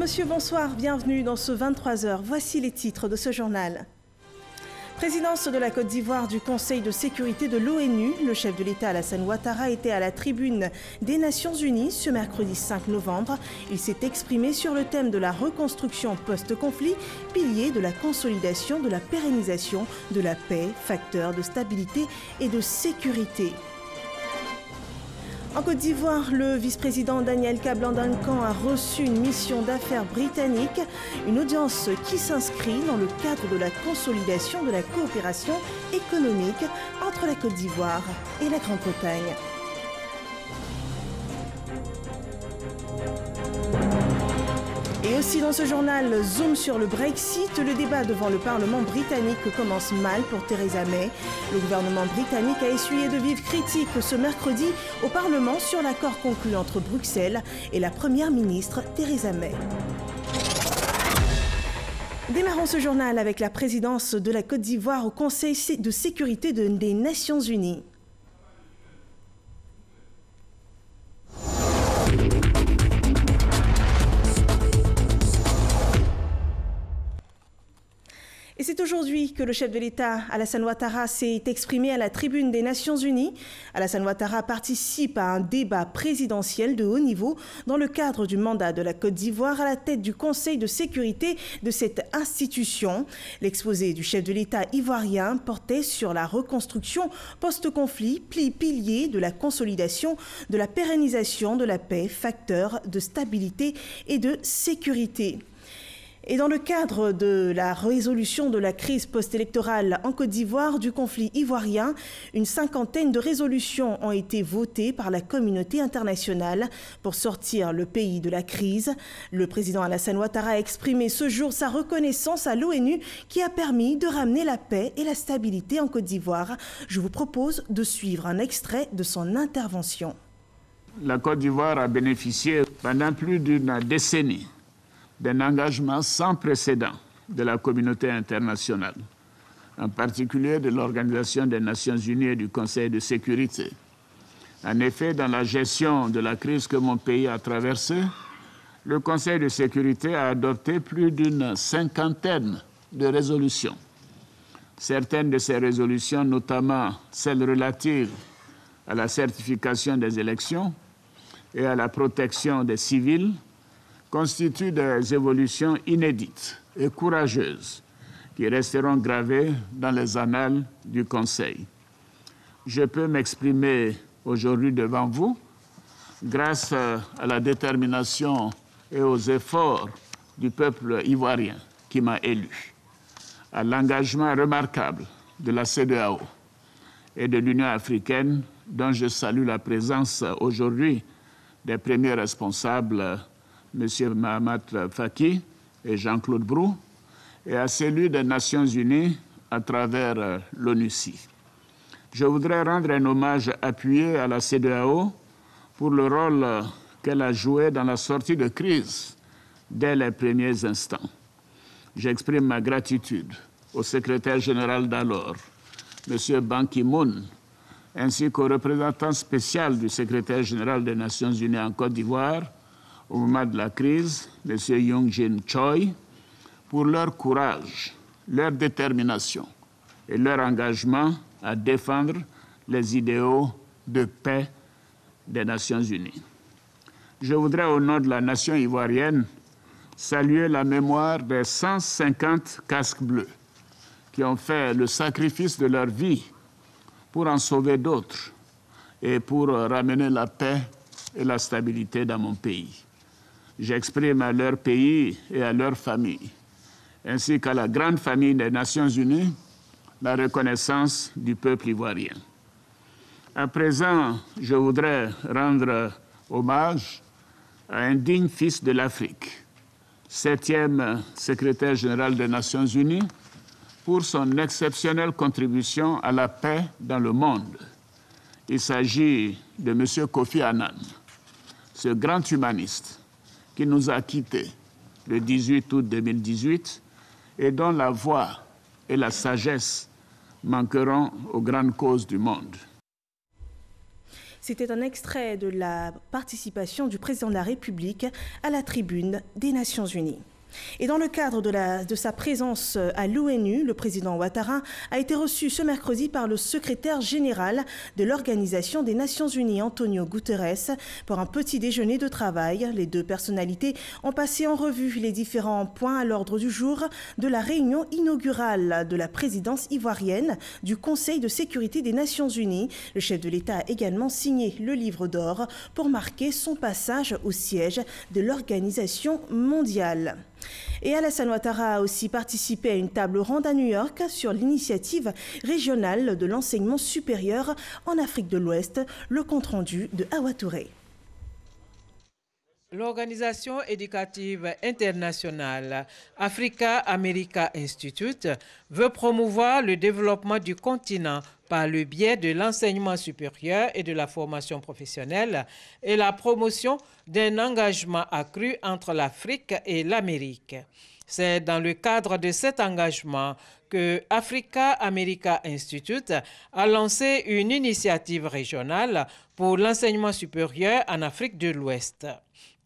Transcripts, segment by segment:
monsieur, bonsoir, bienvenue dans ce 23h. Voici les titres de ce journal. Présidence de la Côte d'Ivoire du Conseil de sécurité de l'ONU, le chef de l'État Alassane Ouattara était à la tribune des Nations Unies ce mercredi 5 novembre. Il s'est exprimé sur le thème de la reconstruction post-conflit, pilier de la consolidation, de la pérennisation, de la paix, facteur de stabilité et de sécurité. En Côte d'Ivoire, le vice-président Daniel Kablan-Duncan a reçu une mission d'affaires britannique, une audience qui s'inscrit dans le cadre de la consolidation de la coopération économique entre la Côte d'Ivoire et la Grande-Bretagne. Et aussi dans ce journal, zoom sur le Brexit. Le débat devant le Parlement britannique commence mal pour Theresa May. Le gouvernement britannique a essuyé de vives critiques ce mercredi au Parlement sur l'accord conclu entre Bruxelles et la première ministre Theresa May. Démarrons ce journal avec la présidence de la Côte d'Ivoire au Conseil de sécurité des Nations Unies. Et c'est aujourd'hui que le chef de l'État, Alassane Ouattara, s'est exprimé à la tribune des Nations Unies. Alassane Ouattara participe à un débat présidentiel de haut niveau dans le cadre du mandat de la Côte d'Ivoire à la tête du Conseil de sécurité de cette institution. L'exposé du chef de l'État ivoirien portait sur la reconstruction post-conflit, pilier de la consolidation, de la pérennisation, de la paix, facteur de stabilité et de sécurité. Et dans le cadre de la résolution de la crise post-électorale en Côte d'Ivoire du conflit ivoirien, une cinquantaine de résolutions ont été votées par la communauté internationale pour sortir le pays de la crise. Le président Alassane Ouattara a exprimé ce jour sa reconnaissance à l'ONU qui a permis de ramener la paix et la stabilité en Côte d'Ivoire. Je vous propose de suivre un extrait de son intervention. La Côte d'Ivoire a bénéficié pendant plus d'une décennie d'un engagement sans précédent de la communauté internationale, en particulier de l'Organisation des Nations Unies et du Conseil de sécurité. En effet, dans la gestion de la crise que mon pays a traversée, le Conseil de sécurité a adopté plus d'une cinquantaine de résolutions. Certaines de ces résolutions, notamment celles relatives à la certification des élections et à la protection des civils, constituent des évolutions inédites et courageuses qui resteront gravées dans les annales du Conseil. Je peux m'exprimer aujourd'hui devant vous grâce à la détermination et aux efforts du peuple ivoirien qui m'a élu, à l'engagement remarquable de la CEDEAO et de l'Union africaine, dont je salue la présence aujourd'hui des premiers responsables, M. Mahamat Faki et Jean-Claude Brou, et à celui des Nations Unies à travers l'ONUCI. Je voudrais rendre un hommage appuyé à la CEDEAO pour le rôle qu'elle a joué dans la sortie de crise dès les premiers instants. J'exprime ma gratitude au secrétaire général d'alors, M. Ban Ki-moon, ainsi qu'au représentant spécial du secrétaire général des Nations Unies en Côte d'Ivoire, au moment de la crise, M. Young-Jin Choi, pour leur courage, leur détermination et leur engagement à défendre les idéaux de paix des Nations Unies. Je voudrais, au nom de la nation ivoirienne, saluer la mémoire des 150 casques bleus qui ont fait le sacrifice de leur vie pour en sauver d'autres et pour ramener la paix et la stabilité dans mon pays. J'exprime à leur pays et à leur famille, ainsi qu'à la grande famille des Nations Unies, la reconnaissance du peuple ivoirien. À présent, je voudrais rendre hommage à un digne fils de l'Afrique, 7e secrétaire général des Nations Unies, pour son exceptionnelle contribution à la paix dans le monde. Il s'agit de M. Kofi Annan, ce grand humaniste qui nous a quittés le 18 août 2018 et dont la voix et la sagesse manqueront aux grandes causes du monde. C'était un extrait de la participation du président de la République à la tribune des Nations Unies. Et dans le cadre de sa présence à l'ONU, le président Ouattara a été reçu ce mercredi par le secrétaire général de l'Organisation des Nations Unies, Antonio Guterres, pour un petit déjeuner de travail. Les deux personnalités ont passé en revue les différents points à l'ordre du jour de la réunion inaugurale de la présidence ivoirienne du Conseil de sécurité des Nations Unies. Le chef de l'État a également signé le livre d'or pour marquer son passage au siège de l'Organisation mondiale. Et Alassane Ouattara a aussi participé à une table ronde à New York sur l'initiative régionale de l'enseignement supérieur en Afrique de l'Ouest, le compte-rendu de Awa Touré. L'organisation éducative internationale Africa America Institute veut promouvoir le développement du continent par le biais de l'enseignement supérieur et de la formation professionnelle et la promotion d'un engagement accru entre l'Afrique et l'Amérique. C'est dans le cadre de cet engagement que Africa America Institute a lancé une initiative régionale pour l'enseignement supérieur en Afrique de l'Ouest.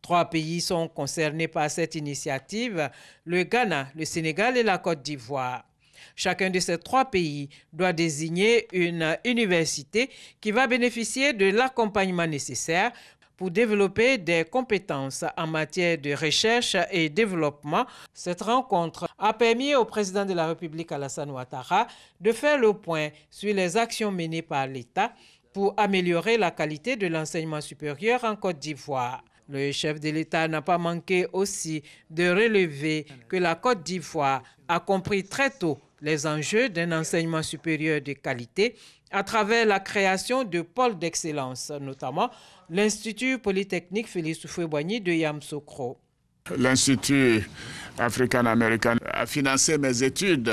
3 pays sont concernés par cette initiative, le Ghana, le Sénégal et la Côte d'Ivoire. Chacun de ces 3 pays doit désigner une université qui va bénéficier de l'accompagnement nécessaire pour développer des compétences en matière de recherche et développement. Cette rencontre a permis au président de la République, Alassane Ouattara, de faire le point sur les actions menées par l'État pour améliorer la qualité de l'enseignement supérieur en Côte d'Ivoire. Le chef de l'État n'a pas manqué aussi de relever que la Côte d'Ivoire a compris très tôt les enjeux d'un enseignement supérieur de qualité à travers la création de pôles d'excellence, notamment l'Institut Polytechnique Félix Houphouët-Boigny de Yamoussoukro. L'Institut africain-américain a financé mes études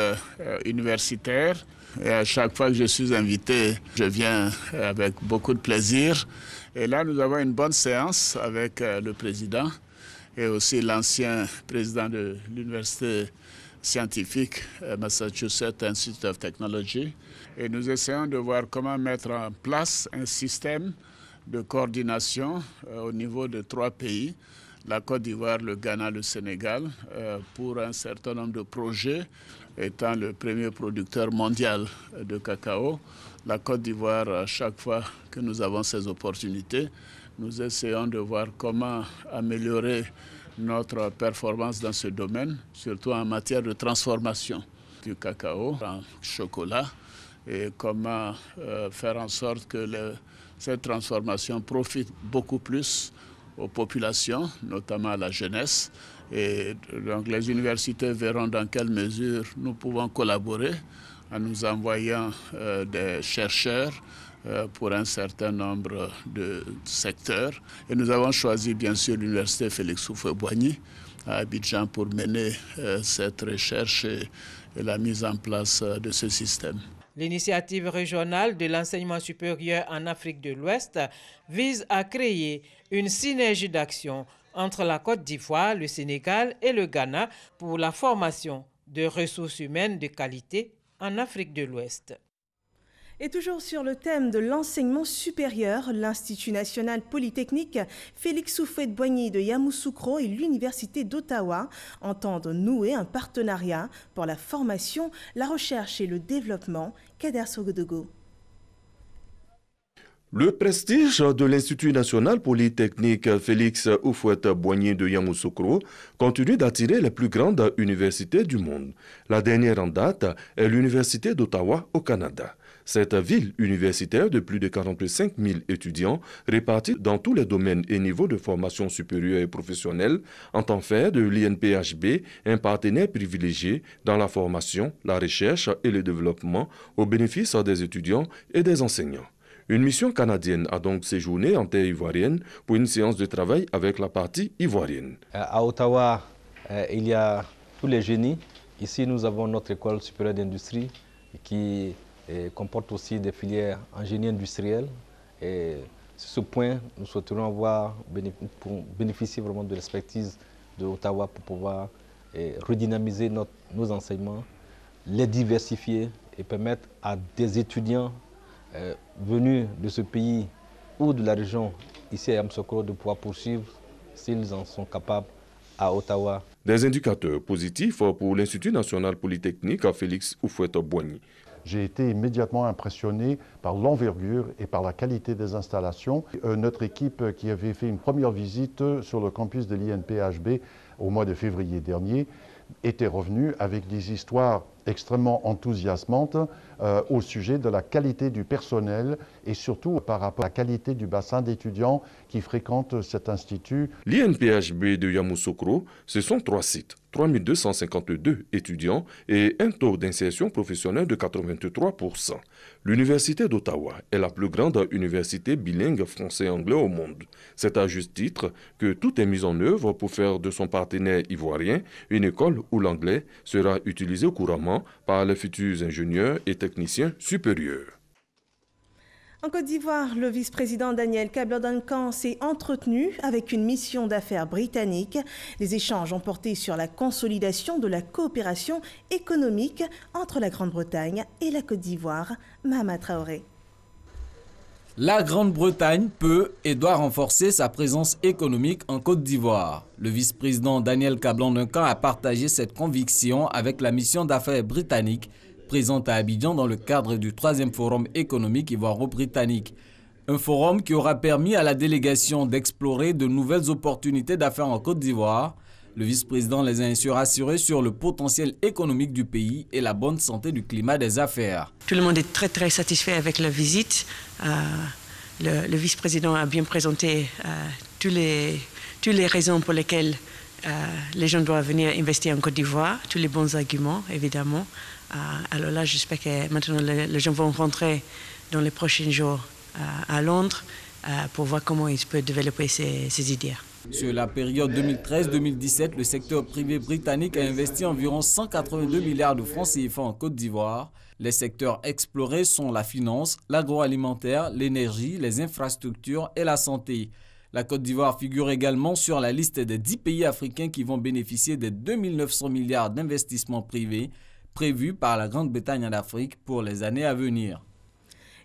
universitaires. Et à chaque fois que je suis invité, je viens avec beaucoup de plaisir. Et là, nous avons une bonne séance avec le président et aussi l'ancien président de l'université scientifique Massachusetts Institute of Technology. Et nous essayons de voir comment mettre en place un système de coordination au niveau de 3 pays, la Côte d'Ivoire, le Ghana, le Sénégal, pour un certain nombre de projets, étant le premier producteur mondial de cacao. La Côte d'Ivoire, à chaque fois que nous avons ces opportunités, nous essayons de voir comment améliorer notre performance dans ce domaine, surtout en matière de transformation du cacao en chocolat, et comment faire en sorte que cette transformation profite beaucoup plus aux populations, notamment à la jeunesse. Et donc les universités verront dans quelle mesure nous pouvons collaborer en nous envoyant des chercheurs pour un certain nombre de secteurs. Et nous avons choisi bien sûr l'université Félix Houphouët-Boigny à Abidjan pour mener cette recherche et la mise en place de ce système. L'initiative régionale de l'enseignement supérieur en Afrique de l'Ouest vise à créer une synergie d'action entre la Côte d'Ivoire, le Sénégal et le Ghana pour la formation de ressources humaines de qualité en Afrique de l'Ouest. Et toujours sur le thème de l'enseignement supérieur, l'Institut national polytechnique Félix Houphouët-Boigny de Yamoussoukro et l'Université d'Ottawa entendent nouer un partenariat pour la formation, la recherche et le développement. Kader Sogodogo. Le prestige de l'Institut national polytechnique Félix Houphouët-Boigny de Yamoussoukro continue d'attirer les plus grandes universités du monde. La dernière en date est l'Université d'Ottawa au Canada. Cette ville universitaire de plus de 45 000 étudiants répartis dans tous les domaines et niveaux de formation supérieure et professionnelle entend faire de l'INPHB un partenaire privilégié dans la formation, la recherche et le développement au bénéfice des étudiants et des enseignants. Une mission canadienne a donc séjourné en terre ivoirienne pour une séance de travail avec la partie ivoirienne. À Ottawa, il y a tous les génies. Ici, nous avons notre école supérieure d'industrie qui comporte aussi des filières en génie industriel. Et sur ce point, nous souhaiterions bénéficier vraiment de l'expertise de Ottawa pour pouvoir redynamiser nos enseignements, les diversifier et permettre à des étudiants venus de ce pays ou de la région ici à Yamoussoukro de pouvoir poursuivre, s'ils en sont capables, à Ottawa. Des indicateurs positifs pour l'Institut national polytechnique à Félix Houphouët-Boigny. J'ai été immédiatement impressionné par l'envergure et par la qualité des installations. Notre équipe qui avait fait une première visite sur le campus de l'INPHB au mois de février dernier était revenue avec des histoires extrêmement enthousiasmantes au sujet de la qualité du personnel et surtout par rapport à la qualité du bassin d'étudiants qui fréquentent cet institut. L'INPHB de Yamoussoukro, ce sont 3 sites, 3252 étudiants et un taux d'insertion professionnelle de 83%. L'Université d'Ottawa est la plus grande université bilingue français-anglais au monde. C'est à juste titre que tout est mis en œuvre pour faire de son partenaire ivoirien une école où l'anglais sera utilisé couramment par les futurs ingénieurs et techniciens supérieurs. En Côte d'Ivoire, le vice-président Daniel Kabla-Duncan s'est entretenu avec une mission d'affaires britannique. Les échanges ont porté sur la consolidation de la coopération économique entre la Grande-Bretagne et la Côte d'Ivoire. Mahama Traoré. La Grande-Bretagne peut et doit renforcer sa présence économique en Côte d'Ivoire. Le vice-président Daniel Kabla-Duncan a partagé cette conviction avec la mission d'affaires britannique présente à Abidjan dans le cadre du 3e Forum économique ivoiro-britannique. Un forum qui aura permis à la délégation d'explorer de nouvelles opportunités d'affaires en Côte d'Ivoire. Le vice-président les a ainsi rassurés sur le potentiel économique du pays et la bonne santé du climat des affaires. Tout le monde est très satisfait avec la visite. Le vice-président a bien présenté toutes les raisons pour lesquelles les gens doivent venir investir en Côte d'Ivoire, tous les bons arguments évidemment. Alors là, j'espère que maintenant les gens vont rentrer dans les prochains jours à Londres pour voir comment ils peuvent développer ces idées. Sur la période 2013-2017, le secteur privé britannique a investi environ 182 milliards de francs CFA en Côte d'Ivoire. Les secteurs explorés sont la finance, l'agroalimentaire, l'énergie, les infrastructures et la santé. La Côte d'Ivoire figure également sur la liste des 10 pays africains qui vont bénéficier des 2 900 milliards d'investissements privés prévus par la Grande-Bretagne en Afrique pour les années à venir.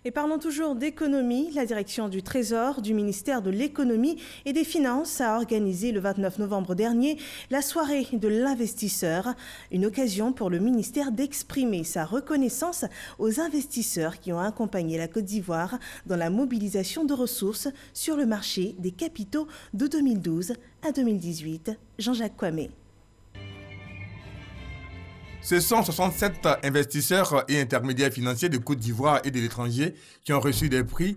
Et parlons toujours d'économie. La direction du Trésor du ministère de l'Économie et des Finances a organisé le 29 novembre dernier la soirée de l'investisseur, une occasion pour le ministère d'exprimer sa reconnaissance aux investisseurs qui ont accompagné la Côte d'Ivoire dans la mobilisation de ressources sur le marché des capitaux de 2012 à 2018. Jean-Jacques Kwame. Ce sont 67 investisseurs et intermédiaires financiers de Côte d'Ivoire et de l'étranger qui ont reçu des prix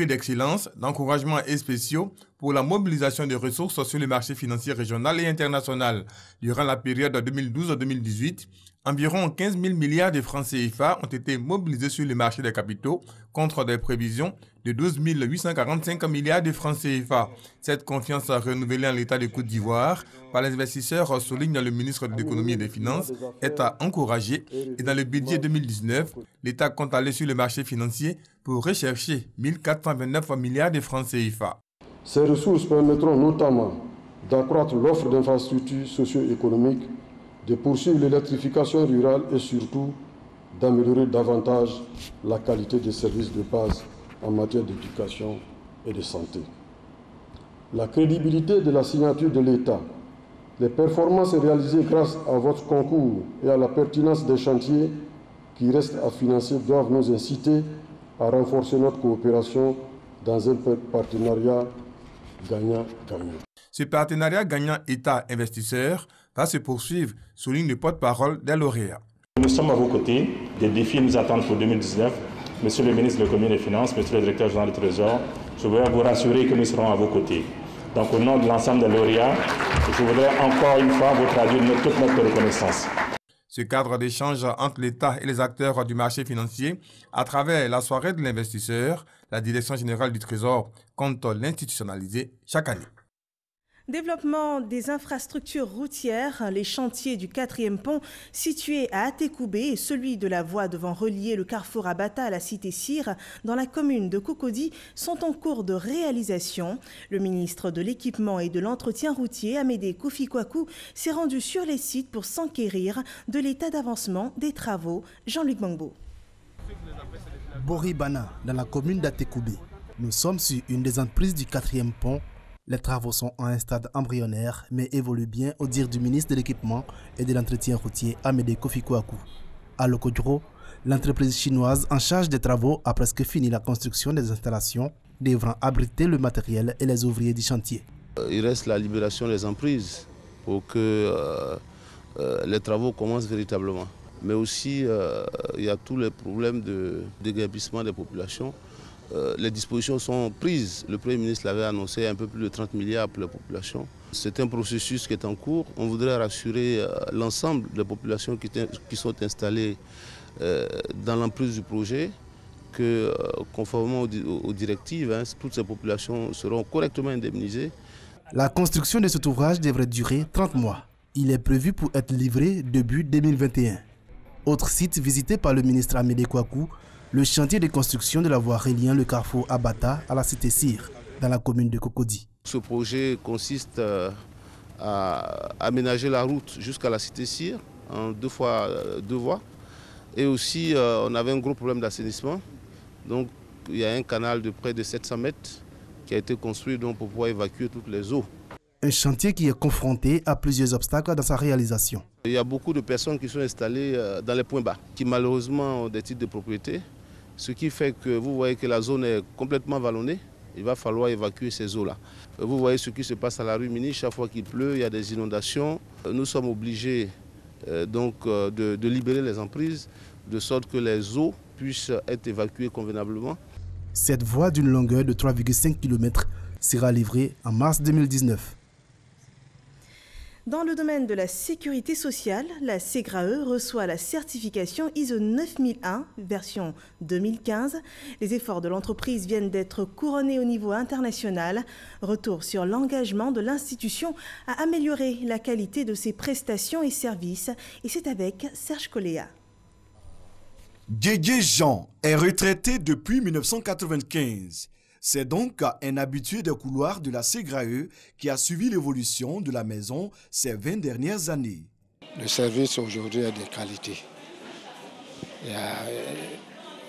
d'excellence, d'encouragement et spéciaux pour la mobilisation des ressources sur le marché financier régional et international. Durant la période 2012-2018, environ 15 000 milliards de francs CFA ont été mobilisés sur le marché des capitaux contre des prévisions de 12 845 milliards de francs CFA. Cette confiance renouvelée en l'État de Côte d'Ivoire par les investisseurs, souligne le ministre de l'Économie et des Finances, est à encourager. Et dans le budget 2019, l'État compte aller sur le marché financier pour rechercher 1 429 milliards de francs CFA. Ces ressources permettront notamment d'accroître l'offre d'infrastructures socio-économiques, de poursuivre l'électrification rurale et surtout d'améliorer davantage la qualité des services de base en matière d'éducation et de santé. La crédibilité de la signature de l'État, les performances réalisées grâce à votre concours et à la pertinence des chantiers qui restent à financer doivent nous inciter à renforcer notre coopération dans un partenariat gagnant-gagnant. Ce partenariat gagnant État-investisseur va se poursuivre, souligne le porte-parole des lauréats. Nous sommes à vos côtés. Des défis nous attendent pour 2019. Monsieur le ministre de l'Économie et des Finances, monsieur le directeur général du Trésor, je voudrais vous rassurer que nous serons à vos côtés. Donc au nom de l'ensemble des lauréats, je voudrais encore une fois vous traduire toute notre reconnaissance. Ce cadre d'échange entre l'État et les acteurs du marché financier, à travers la soirée de l'investisseur, la Direction générale du Trésor compte l'institutionnaliser chaque année. Développement des infrastructures routières, les chantiers du 4e pont situé à Atekoubé et celui de la voie devant relier le carrefour Abata à la cité Sire dans la commune de Cocody sont en cours de réalisation. Le ministre de l'Équipement et de l'Entretien routier, Amédée Kofi-Kwaku, s'est rendu sur les sites pour s'enquérir de l'état d'avancement des travaux. Jean-Luc Mangbo. Boribana, dans la commune d'Atekoubé. Nous sommes sur une des entreprises du 4e pont. Les travaux sont à un stade embryonnaire, mais évoluent bien au dire du ministre de l'Équipement et de l'Entretien routier, Amédée Kofi Kouakou. À Lokodro, l'entreprise chinoise en charge des travaux a presque fini la construction des installations, devant abriter le matériel et les ouvriers du chantier. Il reste la libération des emprises pour que les travaux commencent véritablement. Mais aussi, il y a tous les problèmes de déguerpissement des populations. Les dispositions sont prises. Le Premier ministre l'avait annoncé, un peu plus de 30 milliards pour les populations. C'est un processus qui est en cours. On voudrait rassurer l'ensemble des populations qui sont installées dans l'emprise du projet que, conformément aux directives, toutes ces populations seront correctement indemnisées. La construction de cet ouvrage devrait durer 30 mois. Il est prévu pour être livré début 2021. Autre site visité par le ministre Amédée Kouakou, le chantier de construction de la voie reliant le carrefour Abata à la cité Sire, dans la commune de Cocody. Ce projet consiste à aménager la route jusqu'à la cité Sire en deux voies. Et aussi, on avait un gros problème d'assainissement. Donc, il y a un canal de près de 700 mètres qui a été construit donc, pour pouvoir évacuer toutes les eaux. Un chantier qui est confronté à plusieurs obstacles dans sa réalisation. Il y a beaucoup de personnes qui sont installées dans les points bas, qui malheureusement ont des titres de propriété, ce qui fait que vous voyez que la zone est complètement vallonnée. Il va falloir évacuer ces eaux-là. Vous voyez ce qui se passe à la rue Mini, chaque fois qu'il pleut, il y a des inondations. Nous sommes obligés de libérer les emprises, de sorte que les eaux puissent être évacuées convenablement. Cette voie d'une longueur de 3,5 km sera livrée en mars 2019. Dans le domaine de la sécurité sociale, la SEGRAE reçoit la certification ISO 9001, version 2015. Les efforts de l'entreprise viennent d'être couronnés au niveau international. Retour sur l'engagement de l'institution à améliorer la qualité de ses prestations et services. Et c'est avec Serge Coléa. Guégué Jean est retraité depuis 1995. C'est donc un habitué des couloirs de la SEGRAE qui a suivi l'évolution de la maison ces 20 dernières années. Le service aujourd'hui est de qualité. Il y a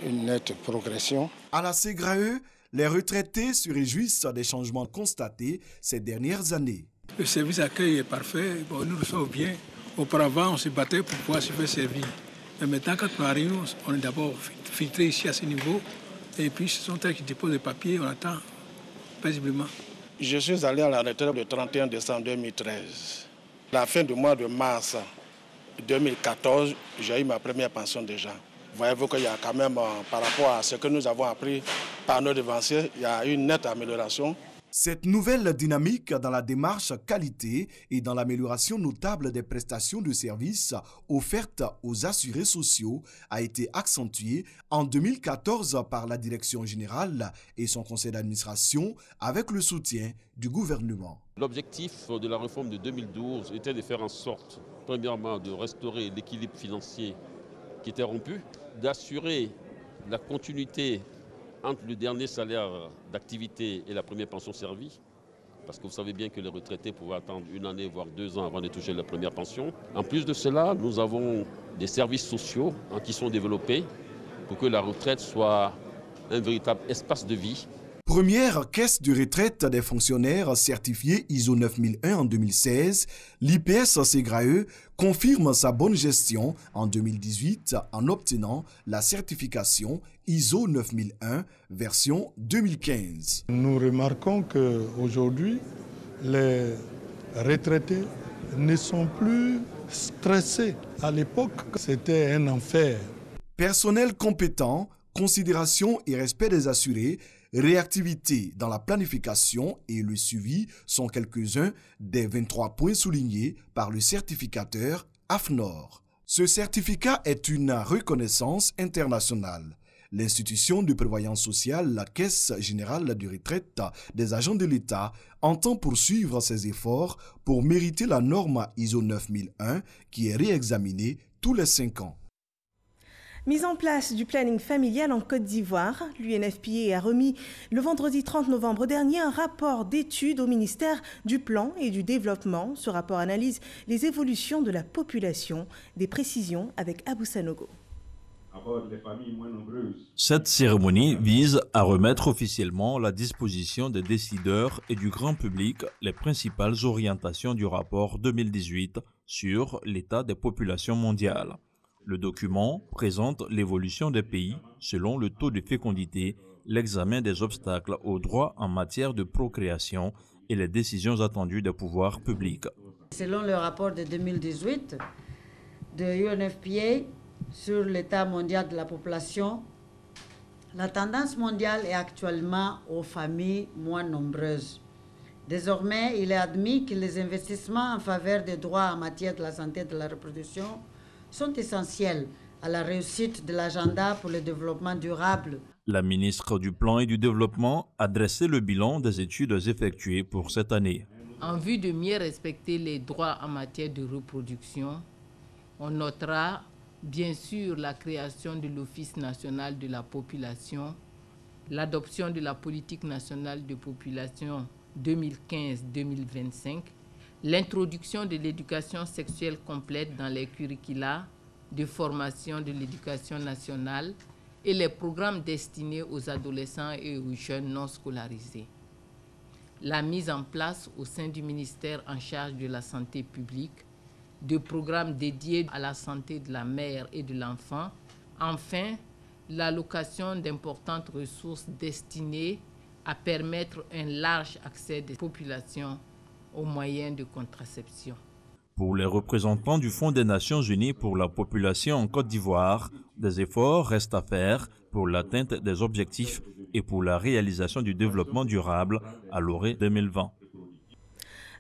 une nette progression. À la SEGRAE, les retraités se réjouissent des changements constatés ces dernières années. Le service d'accueil est parfait, bon, nous le sommes bien. Auparavant, on se battait pour pouvoir se faire servir. Mais maintenant, quand on arrive, on est d'abord filtré ici à ce niveau. Et puis, ce sont eux qui déposent les papiers, on attend paisiblement. Je suis allé à la retraite le 31 décembre 2013. À la fin du mois de mars 2014, j'ai eu ma première pension déjà. Voyez-vous qu'il y a quand même, par rapport à ce que nous avons appris par nos devanciers, il y a une nette amélioration. Cette nouvelle dynamique dans la démarche qualité et dans l'amélioration notable des prestations de services offertes aux assurés sociaux a été accentuée en 2014 par la Direction générale et son conseil d'administration avec le soutien du gouvernement. L'objectif de la réforme de 2012 était de faire en sorte, premièrement, de restaurer l'équilibre financier qui était rompu, d'assurer la continuité entre le dernier salaire d'activité et la première pension servie, parce que vous savez bien que les retraités pouvaient attendre 1 année, voire 2 ans avant de toucher la première pension. En plus de cela, nous avons des services sociaux qui sont développés pour que la retraite soit un véritable espace de vie. Première caisse de retraite des fonctionnaires certifiée ISO 9001 en 2016, l'IPS SEGRAE confirme sa bonne gestion en 2018 en obtenant la certification ISO 9001 version 2015. Nous remarquons qu'aujourd'hui, les retraités ne sont plus stressés. À l'époque, c'était un enfer. Personnel compétent, considération et respect des assurés, réactivité dans la planification et le suivi sont quelques-uns des 23 points soulignés par le certificateur AFNOR. Ce certificat est une reconnaissance internationale. L'institution de prévoyance sociale, la Caisse générale de retraite des agents de l'État, entend poursuivre ses efforts pour mériter la norme ISO 9001 qui est réexaminée tous les 5 ans. Mise en place du planning familial en Côte d'Ivoire, l'UNFPA a remis le vendredi 30 novembre dernier un rapport d'étude au ministère du Plan et du Développement. Ce rapport analyse les évolutions de la population. Des précisions avec Abou Sanogo. les familles moins nombreuses. Cette cérémonie vise à remettre officiellement à la disposition des décideurs et du grand public les principales orientations du rapport 2018 sur l'état des populations mondiales. Le document présente l'évolution des pays selon le taux de fécondité, l'examen des obstacles aux droits en matière de procréation et les décisions attendues des pouvoirs publics. Selon le rapport de 2018 de UNFPA sur l'état mondial de la population, la tendance mondiale est actuellement aux familles moins nombreuses. Désormais, il est admis que les investissements en faveur des droits en matière de la santé et de la reproduction sont essentiels à la réussite de l'agenda pour le développement durable. La ministre du Plan et du Développement a dressé le bilan des études effectuées pour cette année. En vue de mieux respecter les droits en matière de reproduction, on notera bien sûr la création de l'Office national de la population, l'adoption de la politique nationale de population 2015-2025, l'introduction de l'éducation sexuelle complète dans les curricula de formation de l'éducation nationale et les programmes destinés aux adolescents et aux jeunes non scolarisés. La mise en place au sein du ministère en charge de la santé publique de programmes dédiés à la santé de la mère et de l'enfant. Enfin, l'allocation d'importantes ressources destinées à permettre un large accès des populations aux moyens de contraception. Pour les représentants du Fonds des Nations Unies pour la population en Côte d'Ivoire, des efforts restent à faire pour l'atteinte des objectifs et pour la réalisation du développement durable à l'horizon 2020.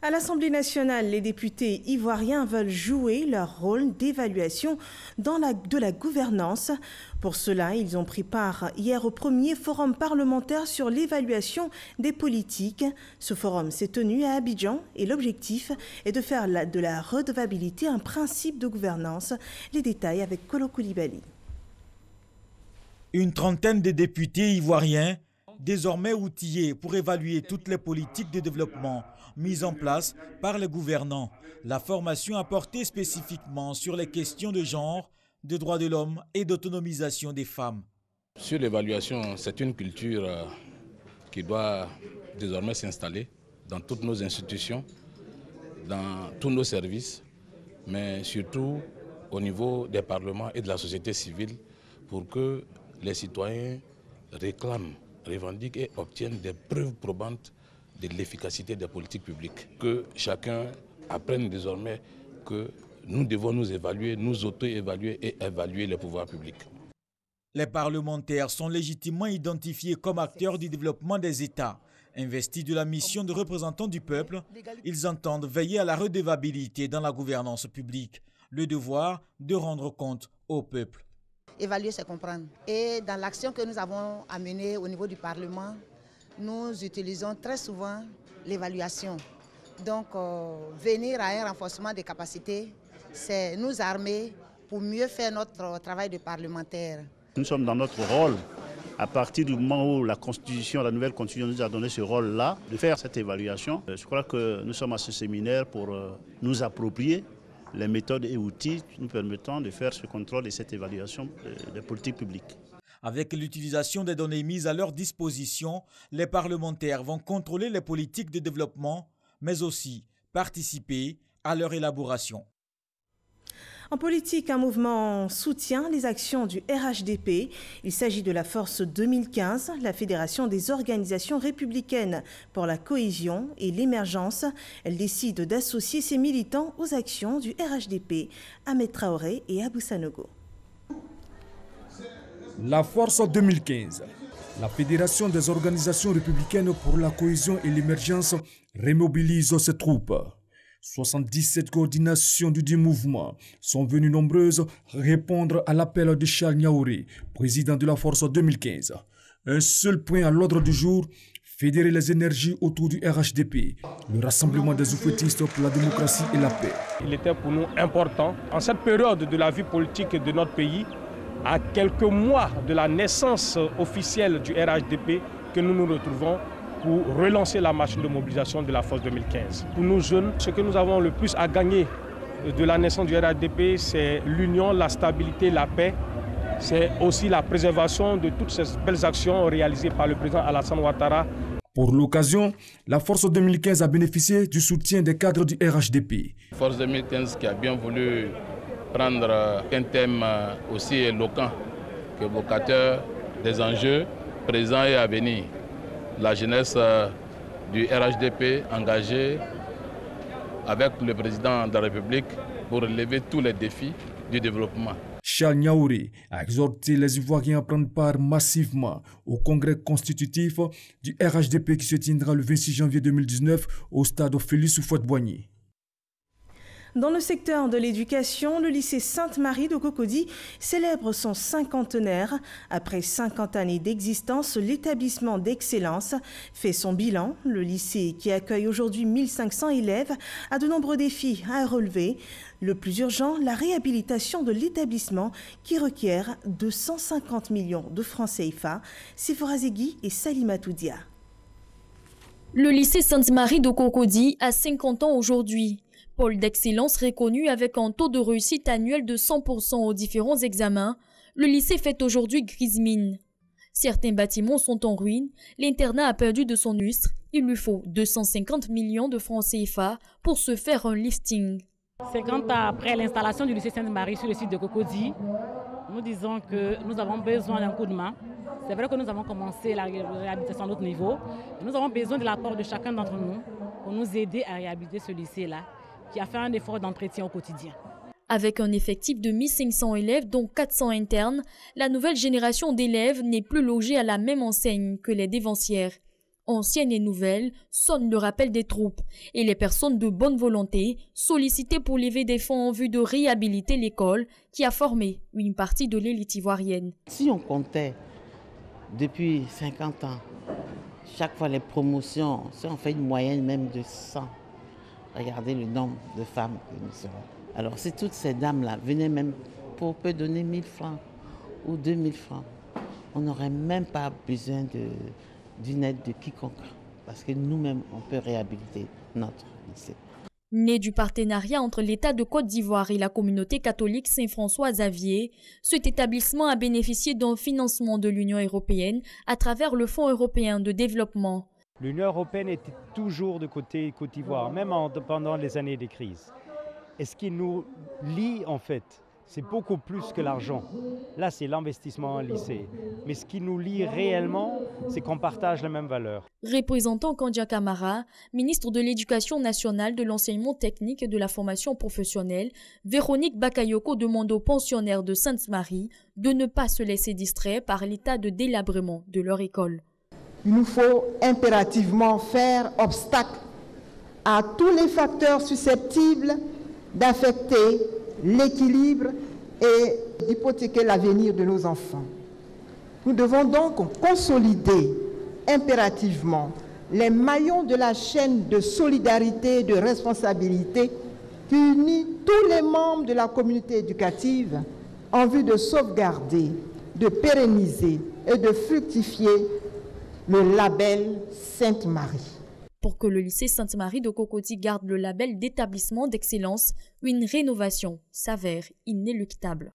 À l'Assemblée nationale, les députés ivoiriens veulent jouer leur rôle d'évaluation de la gouvernance. Pour cela, ils ont pris part hier au premier forum parlementaire sur l'évaluation des politiques. Ce forum s'est tenu à Abidjan et l'objectif est de faire de la redevabilité un principe de gouvernance. Les détails avec Kolo Koulibaly. Une trentaine de députés ivoiriens, désormais outillés pour évaluer toutes les politiques de développement mises en place par les gouvernants. La formation a porté spécifiquement sur les questions de genre, de droits de l'homme et d'autonomisation des femmes. Sur l'évaluation, c'est une culture qui doit désormais s'installer dans toutes nos institutions, dans tous nos services, mais surtout au niveau des parlements et de la société civile pour que les citoyens réclament, revendiquent et obtiennent des preuves probantes de l'efficacité des politiques publiques. Que chacun apprenne désormais que nous devons nous évaluer, nous auto-évaluer et évaluer les pouvoirs publics. Les parlementaires sont légitimement identifiés comme acteurs du développement des États. Investis de la mission de représentants du peuple, ils entendent veiller à la redevabilité dans la gouvernance publique, le devoir de rendre compte au peuple. Évaluer, c'est comprendre. Et dans l'action que nous avons à mener au niveau du Parlement, nous utilisons très souvent l'évaluation. Donc, venir à un renforcement des capacités, c'est nous armer pour mieux faire notre travail de parlementaire. Nous sommes dans notre rôle. À partir du moment où la Constitution, la nouvelle Constitution nous a donné ce rôle-là, de faire cette évaluation, je crois que nous sommes à ce séminaire pour nous approprier les méthodes et outils nous permettant de faire ce contrôle et cette évaluation des politiques publiques. Avec l'utilisation des données mises à leur disposition, les parlementaires vont contrôler les politiques de développement, mais aussi participer à leur élaboration. En politique, un mouvement soutient les actions du RHDP. Il s'agit de la Force 2015, la Fédération des organisations républicaines pour la cohésion et l'émergence. Elle décide d'associer ses militants aux actions du RHDP, Ahmed Traoré et Abou Sanogo. La Force 2015, la Fédération des organisations républicaines pour la cohésion et l'émergence, remobilise ses troupes. 77 coordinations du dit mouvement sont venues nombreuses répondre à l'appel de Charles Niaouré, président de la Force 2015. Un seul point à l'ordre du jour, fédérer les énergies autour du RHDP, le rassemblement des oufetistes pour la démocratie et la paix. Il était pour nous important, en cette période de la vie politique de notre pays, à quelques mois de la naissance officielle du RHDP, que nous nous retrouvons pour relancer la machine de mobilisation de la Force 2015. Pour nous jeunes, ce que nous avons le plus à gagner de la naissance du RHDP, c'est l'union, la stabilité, la paix. c'est aussi la préservation de toutes ces belles actions réalisées par le président Alassane Ouattara. Pour l'occasion, la Force 2015 a bénéficié du soutien des cadres du RHDP. Force 2015 qui a bien voulu prendre un thème aussi éloquent qu'évocateur des enjeux présents et à venir. La jeunesse du RHDP engagée avec le président de la République pour relever tous les défis du développement. Charles Niaouré a exhorté les Ivoiriens à prendre part massivement au congrès constitutif du RHDP qui se tiendra le 26 janvier 2019 au stade Félix Houphouët-Boigny. Dans le secteur de l'éducation, le lycée Sainte-Marie de Cocody célèbre son cinquantenaire. Après 50 années d'existence, l'établissement d'excellence fait son bilan. Le lycée, qui accueille aujourd'hui 1500 élèves, a de nombreux défis à relever. Le plus urgent, la réhabilitation de l'établissement qui requiert 250 millions de francs CFA. Sephora Zegui et Salima Toudia. Le lycée Sainte-Marie de Cocody a 50 ans aujourd'hui. Pôle d'excellence reconnu avec un taux de réussite annuel de 100% aux différents examens, le lycée fait aujourd'hui grise mine. Certains bâtiments sont en ruine, l'internat a perdu de son lustre, il lui faut 250 millions de francs CFA pour se faire un lifting. 50 ans après l'installation du lycée Sainte-Marie sur le site de Cocody, nous disons que nous avons besoin d'un coup de main. C'est vrai que nous avons commencé la réhabilitation à notre niveau. Nous avons besoin de l'apport de chacun d'entre nous pour nous aider à réhabiliter ce lycée-là, qui a fait un effort d'entretien au quotidien. Avec un effectif de 1500 élèves, dont 400 internes, la nouvelle génération d'élèves n'est plus logée à la même enseigne que les dévancières. Anciennes et nouvelles sonnent le rappel des troupes et les personnes de bonne volonté sollicitées pour lever des fonds en vue de réhabiliter l'école qui a formé une partie de l'élite ivoirienne. Si on comptait depuis 50 ans, chaque fois les promotions, si on fait une moyenne même de 100, regardez le nombre de femmes que nous serons. Alors si toutes ces dames-là venaient même pour peu donner 1000 francs ou 2000 francs, on n'aurait même pas besoin d'une aide de quiconque, parce que nous-mêmes, on peut réhabiliter notre lycée. Né du partenariat entre l'État de Côte d'Ivoire et la communauté catholique Saint-François-Xavier, cet établissement a bénéficié d'un financement de l'Union européenne à travers le Fonds européen de développement. L'Union européenne était toujours de côté Côte d'Ivoire, même pendant les années de crise. Et ce qui nous lie, en fait, c'est beaucoup plus que l'argent. Là, c'est l'investissement en lycée. Mais ce qui nous lie réellement, c'est qu'on partage les mêmes valeurs. Représentant Kandia Camara, ministre de l'Éducation nationale, de l'enseignement technique et de la formation professionnelle, Véronique Bakayoko demande aux pensionnaires de Sainte-Marie de ne pas se laisser distraire par l'état de délabrement de leur école. Il nous faut impérativement faire obstacle à tous les facteurs susceptibles d'affecter l'équilibre et d'hypothéquer l'avenir de nos enfants. Nous devons donc consolider impérativement les maillons de la chaîne de solidarité et de responsabilité qui unit tous les membres de la communauté éducative en vue de sauvegarder, de pérenniser et de fructifier le label Sainte-Marie. Pour que le lycée Sainte-Marie de Cocody garde le label d'établissement d'excellence, une rénovation s'avère inéluctable.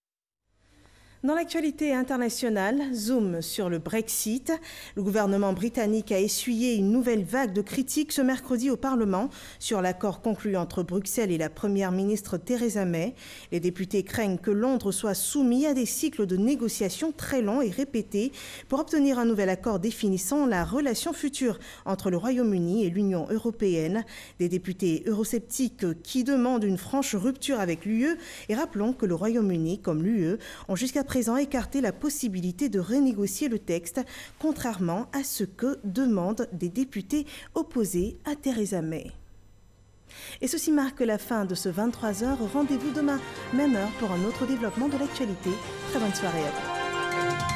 Dans l'actualité internationale, zoom sur le Brexit. Le gouvernement britannique a essuyé une nouvelle vague de critiques ce mercredi au Parlement sur l'accord conclu entre Bruxelles et la première ministre Theresa May. Les députés craignent que Londres soit soumis à des cycles de négociations très longs et répétés pour obtenir un nouvel accord définissant la relation future entre le Royaume-Uni et l'Union européenne. Des députés eurosceptiques qui demandent une franche rupture avec l'UE. Et rappelons que le Royaume-Uni, comme l'UE, ont jusqu'à présent écarté la possibilité de renégocier le texte, contrairement à ce que demandent des députés opposés à Theresa May. Et ceci marque la fin de ce 23h. Rendez-vous demain, même heure, pour un autre développement de l'actualité. Très bonne soirée à vous.